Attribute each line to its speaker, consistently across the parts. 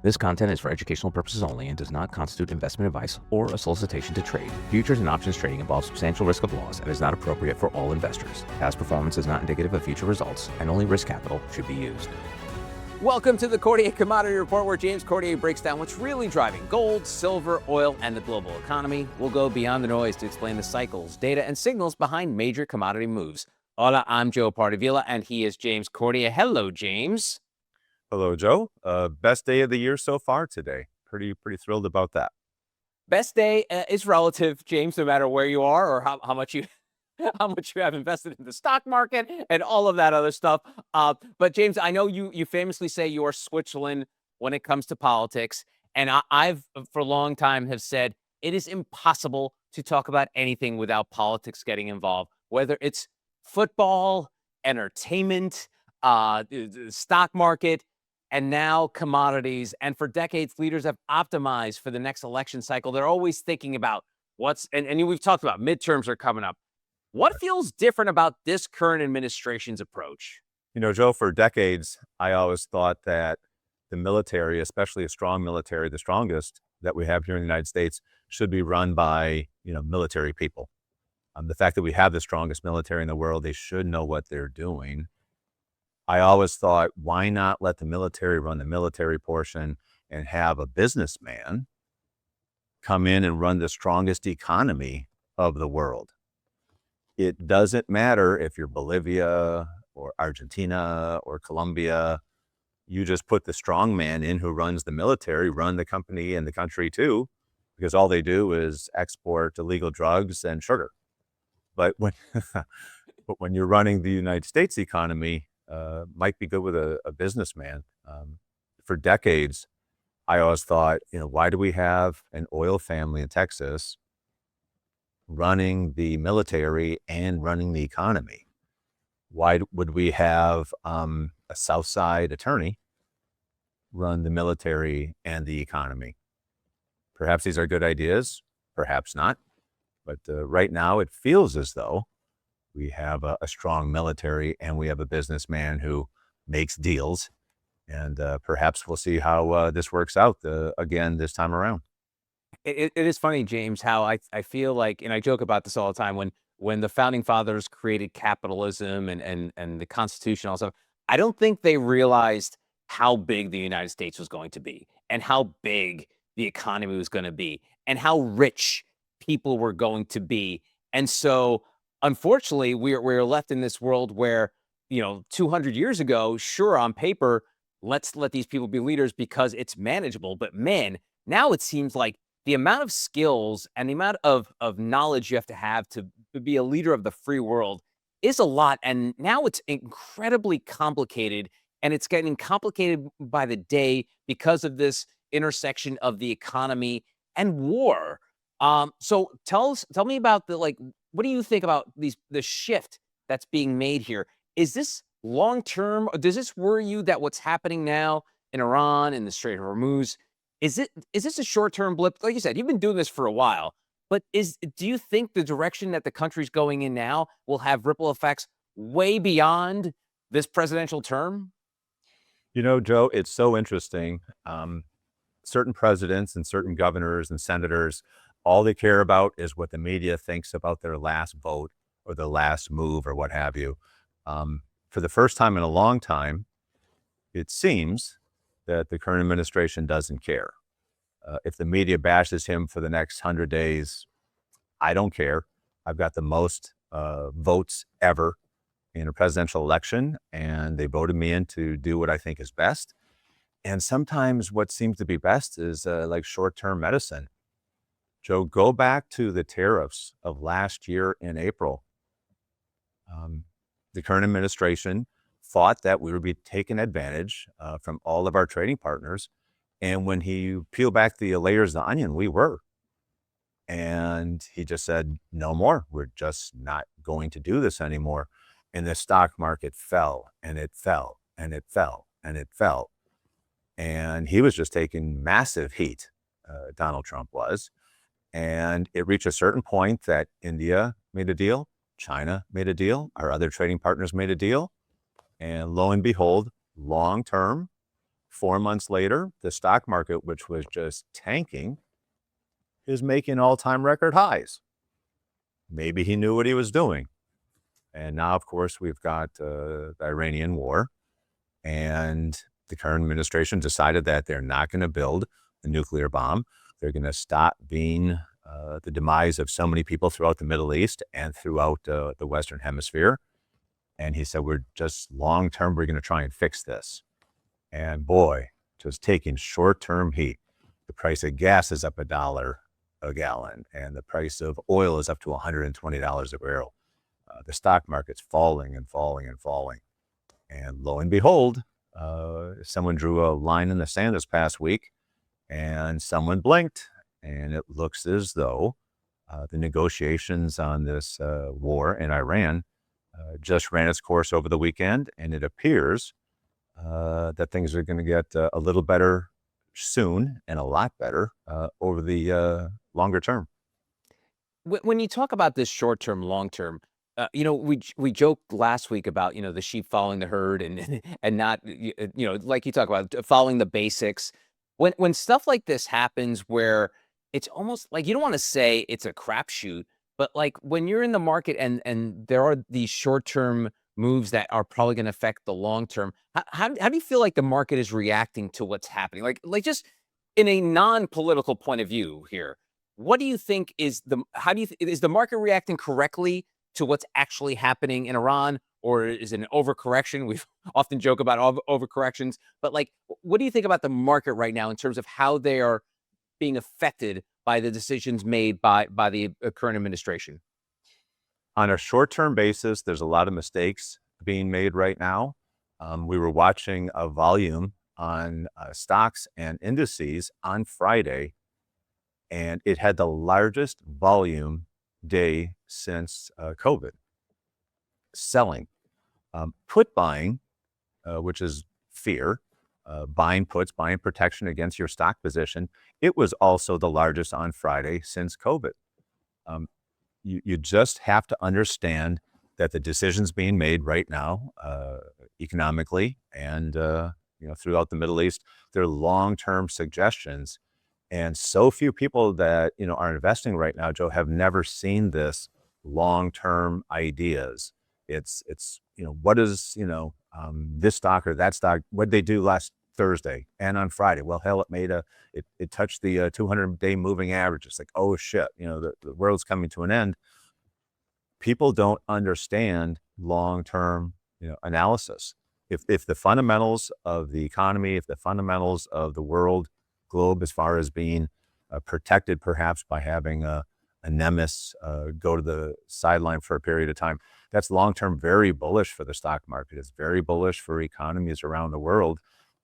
Speaker 1: This content is for educational purposes only and does not constitute investment advice or a solicitation to trade. Futures and options trading involves substantial risk of loss and is not appropriate for all investors. Past performance is not indicative of future results, and only risk capital should be used.
Speaker 2: Welcome to the Cordier Commodity Report, where James Cordier breaks down what's really driving gold, silver, oil, and the global economy. We'll go beyond the noise to explain the cycles, data, and signals behind major commodity moves. Hola, I'm Joe Pardavila, and he is James Cordier. Hello, James.
Speaker 3: Hello, Joe. Best day of the year so far today. Pretty thrilled about that.
Speaker 2: Best day is relative, James, no matter where you are or how much you how much you have invested in the stock market and all of that other stuff. But James, I know you famously say you are Switzerland when it comes to politics, and I've for a long time have said it is impossible to talk about anything without politics getting involved, whether it's football, entertainment, the stock market, and now commodities. And for decades, leaders have optimized for the next election cycle. They're always thinking about and we've talked about midterms are coming up. What feels different about this current administration's approach?
Speaker 3: You know, Joe, for decades, I always thought that the military, especially a strong military, the strongest that we have here in the United States, should be run by, military people. The fact that we have the strongest military in the world, they should know what they're doing. I always thought, why not let the military run the military portion and have a businessman come in and run the strongest economy of the world? It doesn't matter if you're Bolivia or Argentina or Colombia. You just put the strong man in who runs the military, run the company and the country too, because all they do is export illegal drugs and sugar. But when but when you're running the United States economy, might be good with a businessman. For decades, I always thought, why do we have an oil family in Texas running the military and running the economy? Why would we have a South Side attorney run the military and the economy? Perhaps these are good ideas, perhaps not. But right now it feels as though we have a strong military and we have a businessman who makes deals. And perhaps we'll see how this works out again this time around.
Speaker 2: It is funny, James, how I feel like, and I joke about this all the time, when the founding fathers created capitalism and the Constitution, also, I don't think they realized how big the United States was going to be and how big the economy was going to be and how rich people were going to be. And so, unfortunately, we're left in this world where, 200 years ago, sure, on paper, let's let these people be leaders because it's manageable. But man, now it seems like the amount of skills and the amount of knowledge you have to be a leader of the free world is a lot. And now it's incredibly complicated, and it's getting complicated by the day because of this intersection of the economy and war. So tell me about what do you think about the shift that's being made here? Is this long term? Does this worry you that what's happening now in Iran and the Strait of Hormuz, is this a short-term blip? Like you said, you've been doing this for a while, but do you think the direction that the country's going in now will have ripple effects way beyond this presidential term?
Speaker 3: Joe, it's so interesting. Certain presidents and certain governors and senators, all they care about is what the media thinks about their last vote or the last move or what have you. For the first time in a long time, it seems that the current administration doesn't care. If the media bashes him for the next 100 days, I don't care. I've got the most votes ever in a presidential election, and they voted me in to do what I think is best. And sometimes what seems to be best is like short-term medicine. Joe, go back to the tariffs of last year in April. The current administration thought that we would be taking advantage from all of our trading partners. And when he peeled back the layers of the onion, we were. And he just said, no more. We're just not going to do this anymore. And the stock market fell and it fell and it fell and it fell. And he was just taking massive heat, Donald Trump was. And it reached a certain point that India made a deal, China made a deal, our other trading partners made a deal. And lo and behold, long term, 4 months later, the stock market, which was just tanking, is making all-time record highs. Maybe he knew what he was doing. And now, of course, we've got the Iranian war, and the current administration decided that they're not going to build a nuclear bomb. They're going to stop being the demise of so many people throughout the Middle East and throughout the Western Hemisphere. And he said, we're just long-term, we're going to try and fix this. And boy, just taking short-term heat. The price of gas is up $1 a gallon, and the price of oil is up to $120 a barrel. The stock market's falling and falling and falling. And lo and behold, someone drew a line in the sand this past week, and someone blinked, and it looks as though the negotiations on this war in Iran just ran its course over the weekend, and it appears that things are going to get a little better soon and a lot better over the longer term.
Speaker 2: When you talk about this short term, long term, we joked last week about the sheep following the herd and and not like you talk about following the basics. When stuff like this happens, where it's almost like you don't want to say it's a crapshoot, but like when you're in the market and there are these short term moves that are probably going to affect the long term, how do you feel like the market is reacting to what's happening? Like just in a non-political point of view here, what do you think is is the market reacting correctly to what's actually happening in Iran, or is it an overcorrection? We've often joke about overcorrections, but like, what do you think about the market right now in terms of how they are being affected by the decisions made by the current administration?
Speaker 3: On a short-term basis, there's a lot of mistakes being made right now. We were watching a volume on stocks and indices on Friday, and it had the largest volume day since COVID. Selling, put buying, which is fear, buying puts, buying protection against your stock position. It was also the largest on Friday since COVID. You just have to understand that the decisions being made right now, economically and throughout the Middle East, they're long-term suggestions. And so few people that are investing right now, Joe, have never seen this long-term ideas. It's what is this stock or that stock? What did they do last Thursday and on Friday? Well, hell, it touched the 200-day moving average. It's like, oh shit, the world's coming to an end. People don't understand long-term analysis. If the fundamentals of the economy, if the fundamentals of the world globe, as far as being protected perhaps by having a nemesis go to the sideline for a period of time, that's long-term very bullish for the stock market. It's very bullish for economies around the world.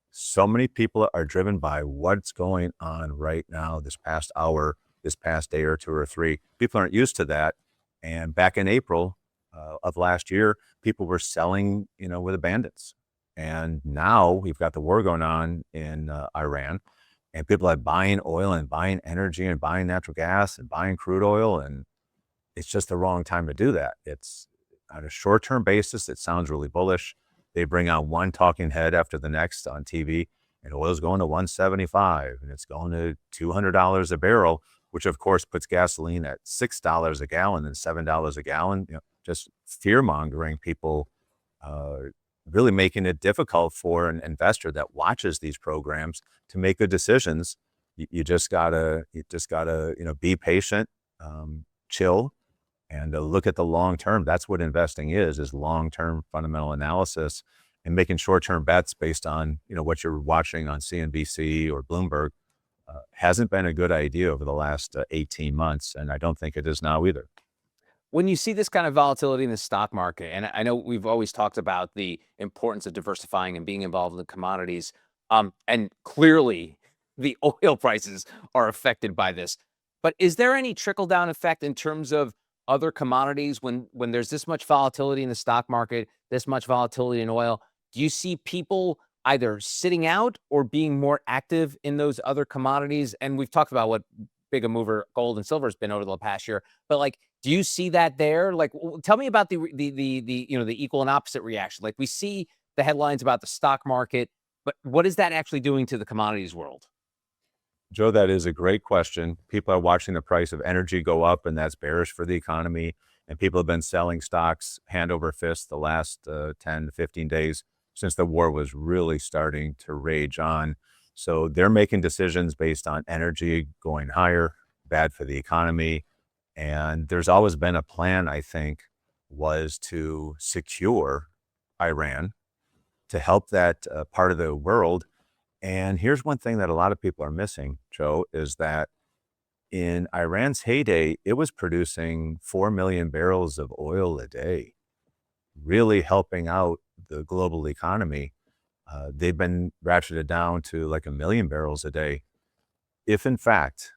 Speaker 3: So many people are driven by what's going on right now, this past hour, this past day or two or three. People aren't used to that. And back in April of last year, people were selling, with abundance. And now we've got the war going on in Iran, and people are buying oil and buying energy and buying natural gas and buying crude oil. And it's just the wrong time to do that. It's on a short-term basis, it sounds really bullish. They bring on one talking head after the next on TV, and oil's going to 175 and it's going to $200 a barrel, which of course puts gasoline at $6 a gallon and $7 a gallon, just fear-mongering people, really making it difficult for an investor that watches these programs to make good decisions. You just gotta, be patient, chill, and look at the long term. That's what investing is long-term fundamental analysis, and making short-term bets based on, what you're watching on CNBC or Bloomberg hasn't been a good idea over the last 18 months. And I don't think it is now either.
Speaker 2: When you see this kind of volatility in the stock market, and I know we've always talked about the importance of diversifying and being involved in the commodities, and clearly the oil prices are affected by this. But is there any trickle down effect in terms of other commodities when there's this much volatility in the stock market, this much volatility in oil? Do you see people either sitting out or being more active in those other commodities? And we've talked about what big a mover gold and silver has been over the past year, but like, do you see that there? Like, tell me about the equal and opposite reaction. Like, we see the headlines about the stock market But what is that actually doing to the commodities world?
Speaker 3: Joe, that is a great question. People are watching the price of energy go up, and that's bearish for the economy. And people have been selling stocks hand over fist the last 10 to 15 days since the war was really starting to rage on. So they're making decisions based on energy going higher, bad for the economy. And there's always been a plan, I think, was to secure Iran, to help that part of the world. And here's one thing that a lot of people are missing, Joe, is that in Iran's heyday, it was producing 4 million barrels of oil a day, really helping out the global economy. They've been ratcheted down to like 1 million barrels a day. If in fact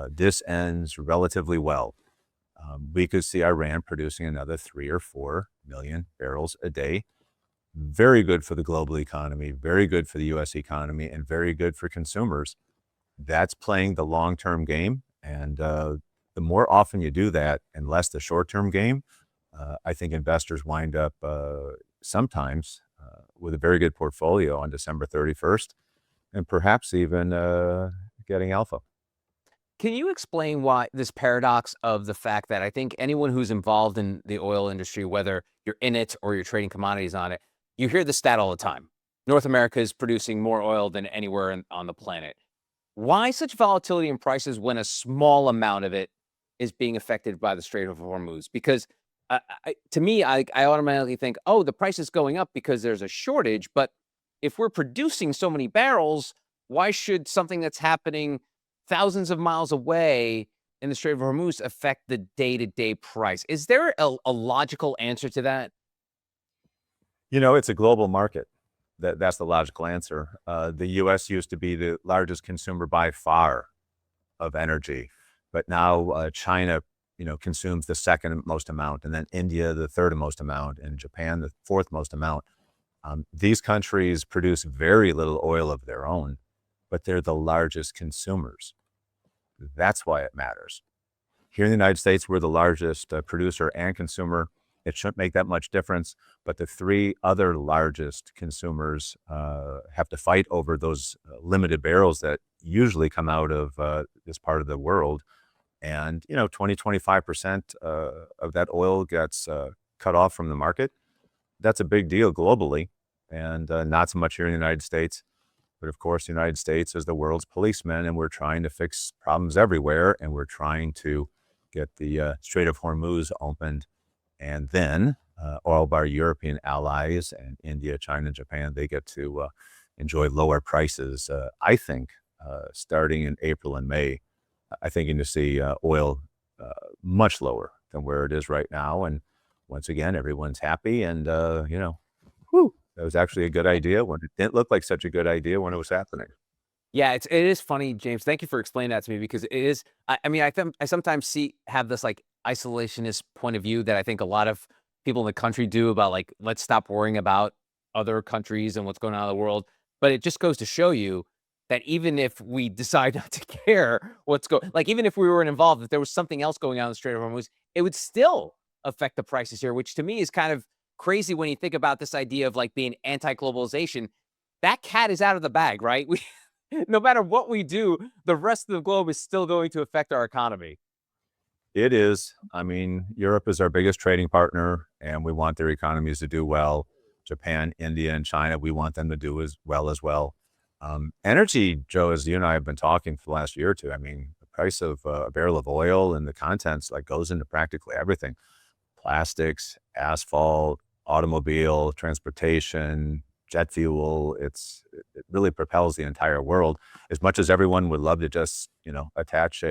Speaker 3: this ends relatively well, we could see Iran producing another 3 or 4 million barrels a day. Very good for the global economy, very good for the US economy, and very good for consumers. That's playing the long-term game. And the more often you do that and less the short-term game, I think investors wind up sometimes with a very good portfolio on December 31st, and perhaps even getting alpha.
Speaker 2: Can you explain why this paradox of the fact that I think anyone who's involved in the oil industry, whether you're in it or you're trading commodities on it, you hear the stat all the time. North America is producing more oil than anywhere on the planet. Why such volatility in prices when a small amount of it is being affected by the Strait of Hormuz? Because to me, I automatically think, oh, the price is going up because there's a shortage. But if we're producing so many barrels, why should something that's happening thousands of miles away in the Strait of Hormuz affect the day-to-day price? Is there a logical answer to that?
Speaker 3: You know, it's a global market. That's the logical answer. The US used to be the largest consumer by far of energy, but now China, consumes the second most amount, and then India the third most amount, and Japan the fourth most amount. These countries produce very little oil of their own, but they're the largest consumers. That's why it matters. Here in the United States, we're the largest producer and consumer. It shouldn't make that much difference, but the three other largest consumers have to fight over those limited barrels that usually come out of this part of the world. And, 20-25% of that oil gets cut off from the market. That's a big deal globally, and not so much here in the United States. But of course, the United States is the world's policeman, and we're trying to fix problems everywhere, and we're trying to get the Strait of Hormuz opened. And then all of our European allies and India, China, Japan, they get to enjoy lower prices. I think starting in April and May, I think you're going to see oil much lower than where it is right now. And once again, everyone's happy. And, whew, that was actually a good idea when it didn't look like such a good idea when it was happening.
Speaker 2: Yeah, it is funny, James. Thank you for explaining that to me because it is. I mean, I sometimes have this like isolationist point of view that I think a lot of people in the country do about like let's stop worrying about other countries and what's going on in the world. But it just goes to show you that even if we decide not to care what's going, like even if we weren't involved, if there was something else going on in the Strait of Hormuz, it would still affect the prices here, which to me is kind of crazy when you think about this idea of like being anti-globalization. That cat is out of the bag, right? No matter what we do, the rest of the globe is still going to affect our economy.
Speaker 3: It is. I mean, Europe is our biggest trading partner, and we want their economies to do well. Japan, India, and China, we want them to do as well. Energy, Joe, as you and I have been talking for the last year or two, I mean, the price of a barrel of oil and the contents like goes into practically everything. Plastics, asphalt, automobile, transportation, jet fuel. It really propels the entire world. As much as everyone would love to just, attach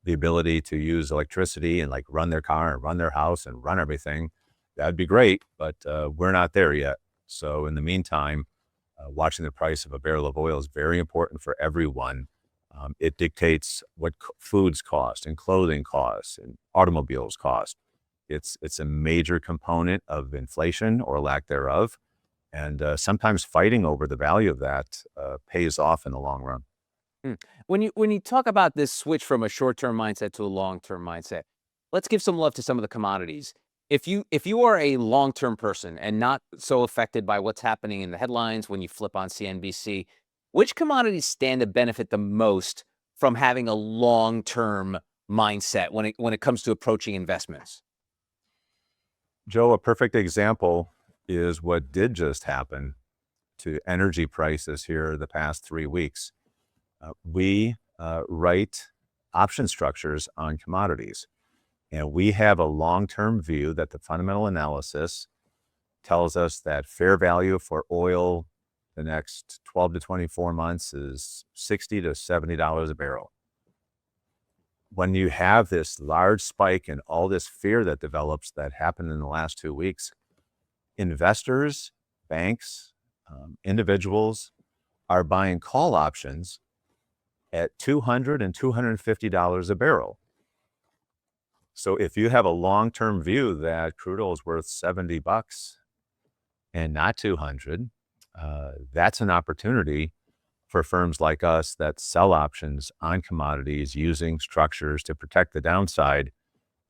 Speaker 3: the ability to use electricity and like run their car and run their house and run everything, that'd be great, but we're not there yet. So in the meantime, watching the price of a barrel of oil is very important for everyone. It dictates what foods cost and clothing costs and automobiles cost. It's a major component of inflation or lack thereof. And sometimes fighting over the value of that pays off in the long run.
Speaker 2: When you talk about this switch from a short-term mindset to a long-term mindset, let's give some love to some of the commodities. if you are a long-term person and not so affected by what's happening in the headlines when you flip on CNBC, which commodities stand to benefit the most from having a long-term mindset when it comes to approaching investments?
Speaker 3: Joe, a perfect example is what did just happen to energy prices here the past 3 weeks. We write option structures on commodities, and we have a long-term view that the fundamental analysis tells us that fair value for oil the next 12 to 24 months is $60 to $70 a barrel. When you have this large spike and all this fear that develops that happened in the last 2 weeks, investors, banks, individuals are buying call options at $200 and $250 a barrel. So if you have a long-term view that crude oil is worth $70 and not 200, that's an opportunity for firms like us that sell options on commodities using structures to protect the downside.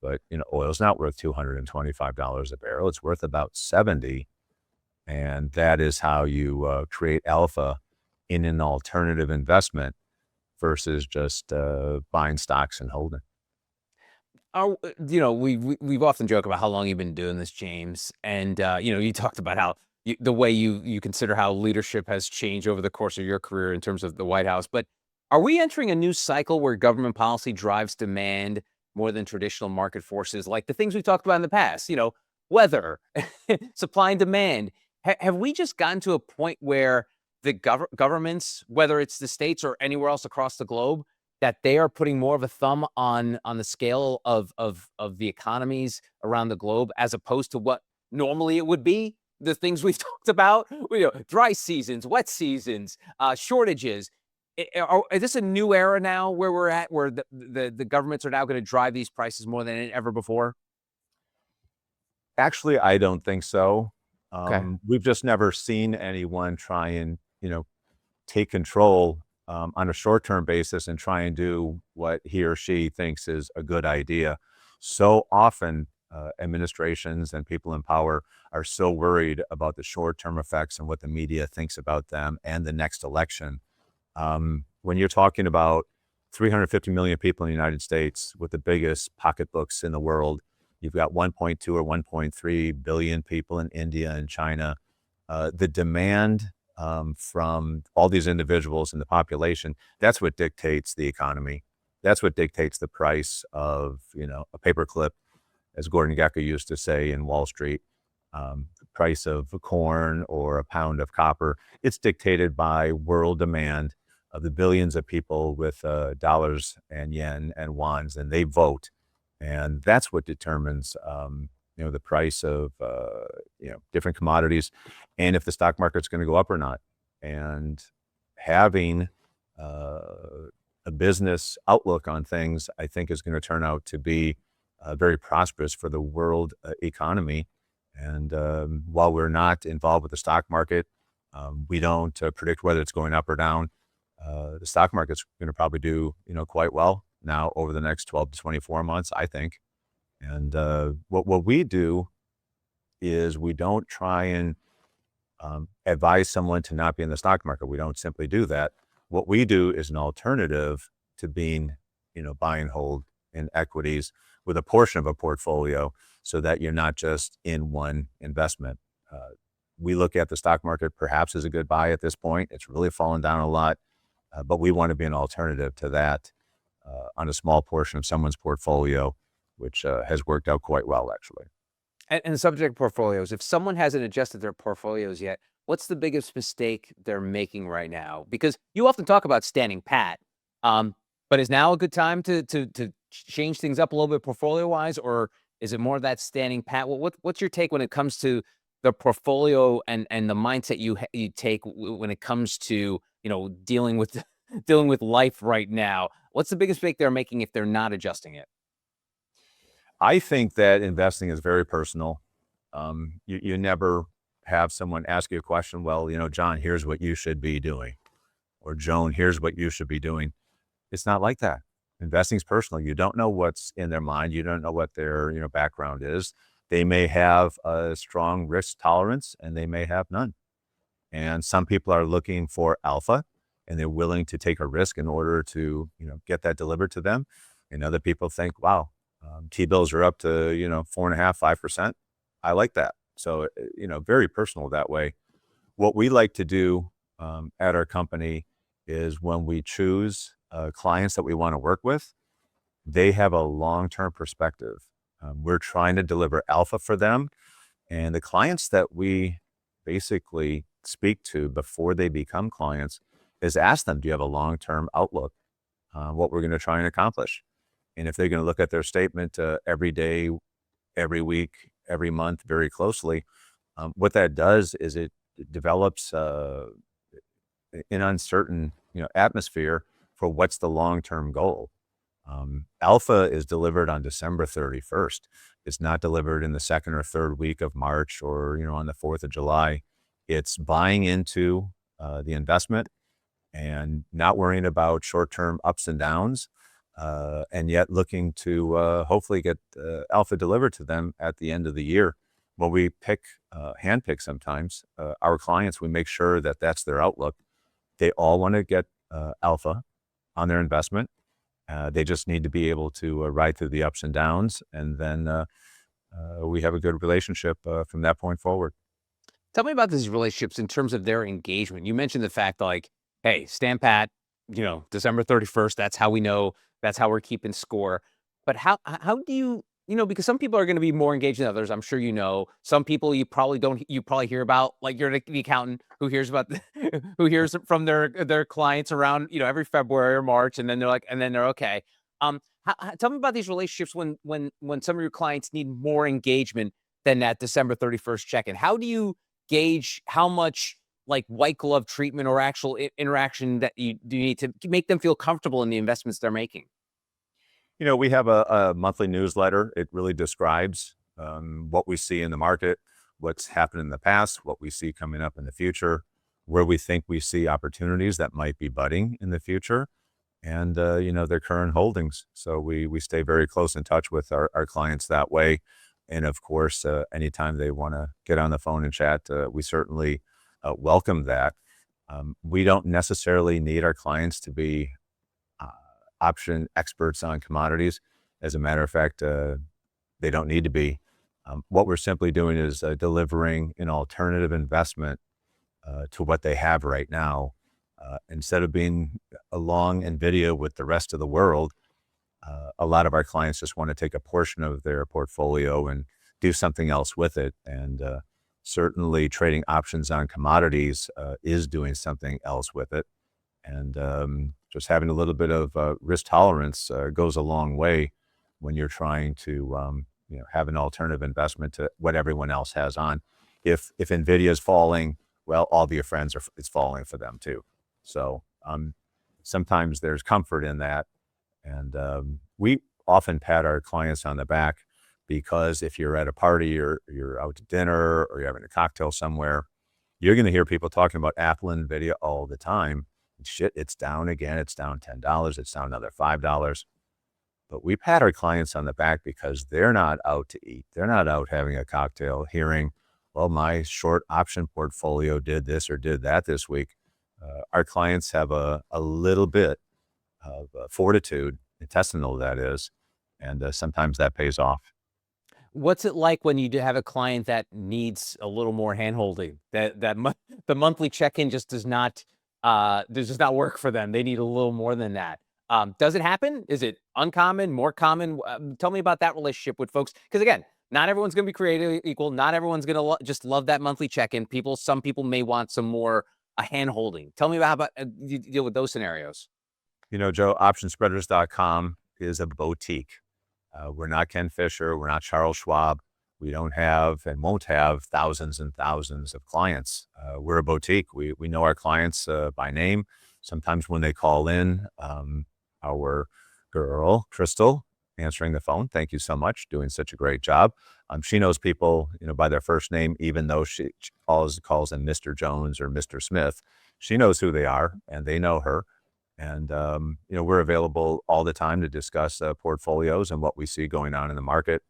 Speaker 3: But oil's not worth $225 a barrel; it's worth about 70, and that is how you create alpha in an alternative investment versus just buying stocks and holding.
Speaker 2: We've often joked about how long you've been doing this, James, and you talked about how the way you consider how leadership has changed over the course of your career in terms of the White House. But are we entering a new cycle where government policy drives demand more than traditional market forces, like the things we talked about in the past? Weather, supply and demand. Have we just gotten to a point where the governments, whether it's the states or anywhere else across the globe, that they are putting more of a thumb on the scale of the economies around the globe, as opposed to what normally it would be? The things we've talked about, dry seasons, wet seasons, shortages. Is this a new era now where we're at, where the governments are now going to drive these prices more than ever before?
Speaker 3: Actually, I don't think so.
Speaker 2: Okay.
Speaker 3: We've just never seen anyone try and take control on a short-term basis and try and do what he or she thinks is a good idea. So often, administrations and people in power are so worried about the short-term effects and what the media thinks about them and the next election. When you're talking about 350 million people in the United States with the biggest pocketbooks in the world, you've got 1.2 or 1.3 billion people in India and China. The demand from all these individuals in the population, that's what dictates the economy. That's what dictates the price of, a paperclip, as Gordon Gekko used to say in Wall Street, the price of corn or a pound of copper. It's dictated by world demand of the billions of people with dollars and yen and wands, and they vote. And that's what determines, the price of, different commodities and if the stock market's going to go up or not. And having a business outlook on things, I think, is going to turn out to be very prosperous for the world economy. And while we're not involved with the stock market, we don't predict whether it's going up or down. The stock market's going to probably do, quite well now over the next 12 to 24 months, I think. And what we do is we don't try and advise someone to not be in the stock market. We don't simply do that. What we do is an alternative to being, buy and hold in equities with a portion of a portfolio, so that you're not just in one investment. We look at the stock market perhaps as a good buy at this point. It's really fallen down a lot, but we want to be an alternative to that on a small portion of someone's portfolio, which has worked out quite well, actually.
Speaker 2: And the subject of portfolios, if someone hasn't adjusted their portfolios yet, what's the biggest mistake they're making right now? Because you often talk about standing pat, but is now a good time to change things up a little bit portfolio-wise, or is it more that standing pat? What's your take when it comes to the portfolio and the mindset you take when it comes to dealing with dealing with life right now? What's the biggest mistake they're making if they're not adjusting it?
Speaker 3: I think that investing is very personal. You never have someone ask you a question, well, John, here's what you should be doing. Or Joan, here's what you should be doing. It's not like that. Investing is personal. You don't know what's in their mind. You don't know what their background is. They may have a strong risk tolerance and they may have none. And some people are looking for alpha and they're willing to take a risk in order to, get that delivered to them. And other people think, wow, T-bills are up to, 4.5%, 5%. I like that. So, very personal that way. What we like to do at our company is when we choose clients that we want to work with, they have a long-term perspective. We're trying to deliver alpha for them. And the clients that we basically speak to before they become clients is ask them, do you have a long-term outlook on what we're going to try and accomplish? And if they're going to look at their statement every day, every week, every month very closely, what that does is it develops an uncertain atmosphere for what's the long-term goal. Alpha is delivered on December 31st. It's not delivered in the second or third week of March or, on the 4th of July. It's buying into the investment and not worrying about short-term ups and downs, and yet looking to hopefully get alpha delivered to them at the end of the year. When we handpick sometimes our clients, we make sure that that's their outlook. They all want to get alpha on their investment. They just need to be able to ride through the ups and downs, and then we have a good relationship from that point forward.
Speaker 2: Tell me about these relationships in terms of their engagement. You mentioned the fact like, hey, stand pat, December 31st, that's how we know, that's how we're keeping score. But how do you, because some people are going to be more engaged than others. I'm sure some people you probably hear about, like you're the accountant who hears about who hears from their clients around, every February or March, and then they're okay. Tell me about these relationships when some of your clients need more engagement than that December 31st check-in. How do you gauge how much like white glove treatment or actual interaction that you do need to make them feel comfortable in the investments they're making?
Speaker 3: We have a monthly newsletter. It really describes what we see in the market, what's happened in the past, what we see coming up in the future, where we think we see opportunities that might be budding in the future, and their current holdings. So we stay very close in touch with our clients that way. And of course, anytime they want to get on the phone and chat, we certainly welcome that. We don't necessarily need our clients to be option experts on commodities. As a matter of fact, they don't need to be. What we're simply doing is delivering an alternative investment to what they have right now. Instead of being along in video with the rest of the world, a lot of our clients just want to take a portion of their portfolio and do something else with it. And certainly trading options on commodities is doing something else with it. And just having a little bit of risk tolerance goes a long way when you're trying to have an alternative investment to what everyone else has on. If NVIDIA is falling, well, all of your friends it's falling for them too. So sometimes there's comfort in that. And we often pat our clients on the back because if you're at a party or you're out to dinner or you're having a cocktail somewhere, you're going to hear people talking about Apple and NVIDIA all the time. Shit, it's down again. It's down $10. It's down another $5. But we pat our clients on the back because they're not out to eat. They're not out having a cocktail hearing, well, my short option portfolio did this or did that this week. Our clients have a little bit of fortitude, intestinal that is, and sometimes that pays off.
Speaker 2: What's it like when you do have a client that needs a little more handholding? The monthly check-in just does not work for them. They need a little more than that. Does it happen? Is it uncommon, more common? Tell me about that relationship with folks. Because again, not everyone's going to be created equal. Not everyone's going to just love that monthly check-in. Some people may want some more hand-holding. Tell me about you deal with those scenarios.
Speaker 3: Joe, optionspreaders.com is a boutique. We're not Ken Fisher. We're not Charles Schwab. We don't have and won't have thousands and thousands of clients. We're a boutique. We know our clients by name. Sometimes when they call in, our girl, Crystal, answering the phone, thank you so much, doing such a great job. She knows people, by their first name, even though she calls them Mr. Jones or Mr. Smith. She knows who they are, and they know her. And, we're available all the time to discuss portfolios and what we see going on in the market.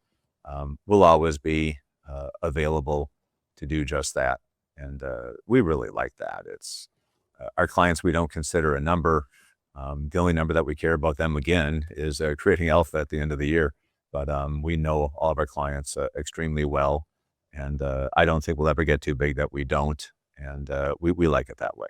Speaker 3: we'll always be available to do just that. And we really like that. It's our clients, we don't consider a number. The only number that we care about them, again, is creating alpha at the end of the year. But we know all of our clients extremely well. And I don't think we'll ever get too big that we don't. And we like it that way.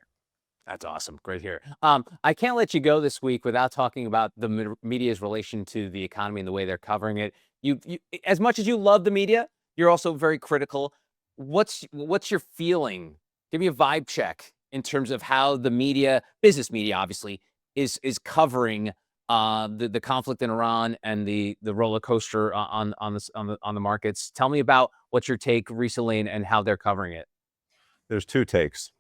Speaker 2: That's awesome. Great here. I can't let you go this week without talking about the media's relation to the economy and the way they're covering it. You, as much as you love the media, you're also very critical. What's your feeling? Give me a vibe check in terms of how the media, business media, obviously, is covering the conflict in Iran and the roller coaster on the markets. Tell me about what's your take recently and how they're covering it.
Speaker 3: There's two takes.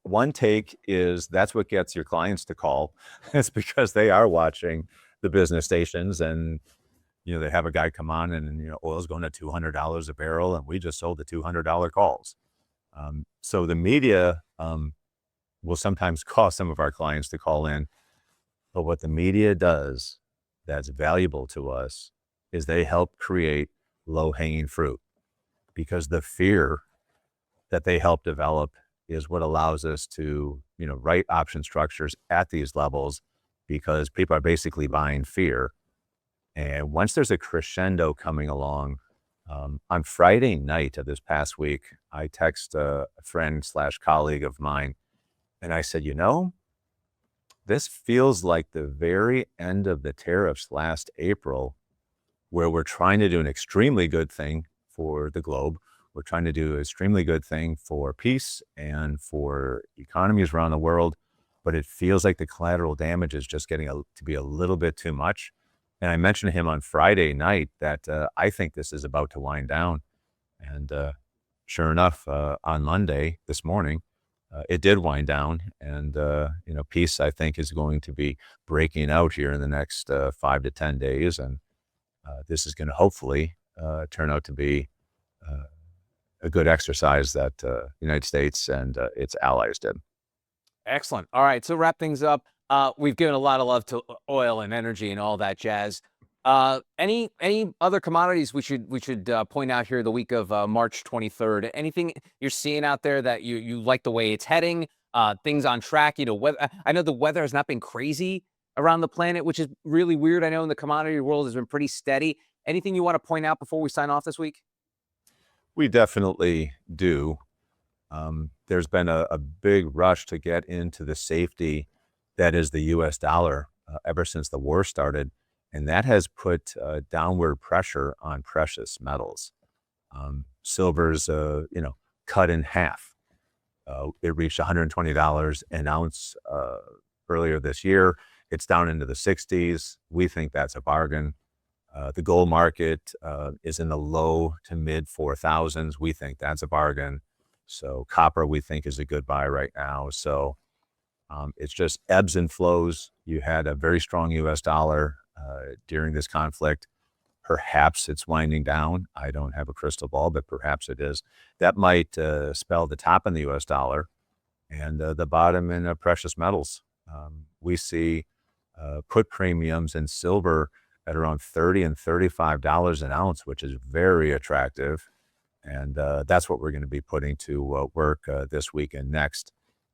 Speaker 3: One take is that's what gets your clients to call. It's because they are watching the business stations, and they have a guy come on and oil's going to $200 a barrel, and we just sold the $200 calls. So the media will sometimes cause some of our clients to call in, but what the media does that's valuable to us is they help create low-hanging fruit, because the fear that they help develop is what allows us to, write option structures at these levels, because people are basically buying fear. And once there's a crescendo coming along, on Friday night of this past week, I text a friend/colleague of mine, and I said, this feels like the very end of the tariffs last April, where we're trying to do an extremely good thing for the globe. We're trying to do an extremely good thing for peace and for economies around the world, but it feels like the collateral damage is just getting to be a little bit too much. And I mentioned to him on Friday night that I think this is about to wind down. And sure enough, on Monday, this morning, it did wind down. And, peace, I think, is going to be breaking out here in the next 5 to 10 days. And this is going to hopefully turn out to be a good exercise that the United States and its allies did.
Speaker 2: Excellent. All right. So wrap things up. We've given a lot of love to oil and energy and all that jazz. Any other commodities we should point out here the week of March 23rd? Anything you're seeing out there that you like the way it's heading? Things on track? I know the weather has not been crazy around the planet, which is really weird. I know in the commodity world has been pretty steady. Anything you want to point out before we sign off this week?
Speaker 3: We definitely do. There's been a big rush to get into the safety that is the U.S. dollar ever since the war started, and that has put downward pressure on precious metals. Silver's, cut in half. It reached $120 an ounce earlier this year. It's down into the 60s. We think that's a bargain. The gold market is in the low to mid 4,000s. We think that's a bargain. So copper, we think, is a good buy right now. So it's just ebbs and flows. You had a very strong U.S. dollar during this conflict. Perhaps it's winding down. I don't have a crystal ball, but perhaps it is. That might spell the top in the U.S. dollar and the bottom in precious metals. We see put premiums in silver at around $30 and $35 an ounce, which is very attractive. And that's what we're going to be putting to work this week and next,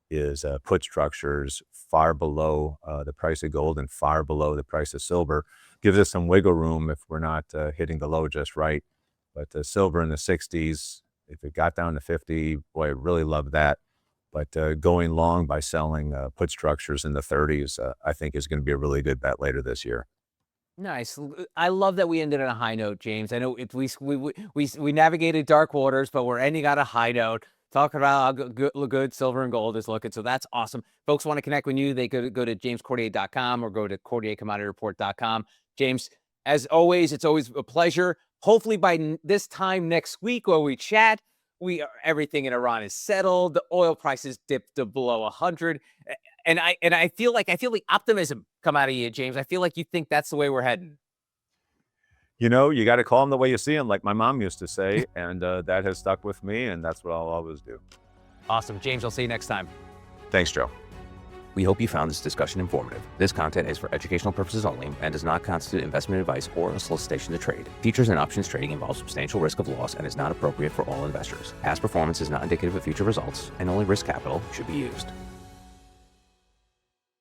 Speaker 3: is put structures far below the price of gold and far below the price of silver. Gives us some wiggle room if we're not hitting the low just right. But silver in the 60s, if it got down to 50, boy, I really love that. But going long by selling put structures in the 30s, I think is going to be a really good bet later this year.
Speaker 2: Nice. I love that we ended on a high note, James. I know we navigated dark waters, but we're ending on a high note, talking about how good silver and gold is looking. So that's awesome. Folks want to connect with you, they could go to jamescordier.com or go to CordierCommodityReport.com. James, as always, it's always a pleasure. Hopefully by this time next week when we chat, everything in Iran is settled. The oil prices dipped to below 100. And I feel the optimism come out of you, James. I feel like you think that's the way we're heading.
Speaker 3: You got to call them the way you see them, like my mom used to say, and that has stuck with me, and that's what I'll always do.
Speaker 2: Awesome. James, I'll see you next time.
Speaker 3: Thanks, Joe.
Speaker 1: We hope you found this discussion informative. This content is for educational purposes only and does not constitute investment advice or a solicitation to trade. Futures and options trading involves substantial risk of loss and is not appropriate for all investors. Past performance is not indicative of future results, and only risk capital should be used.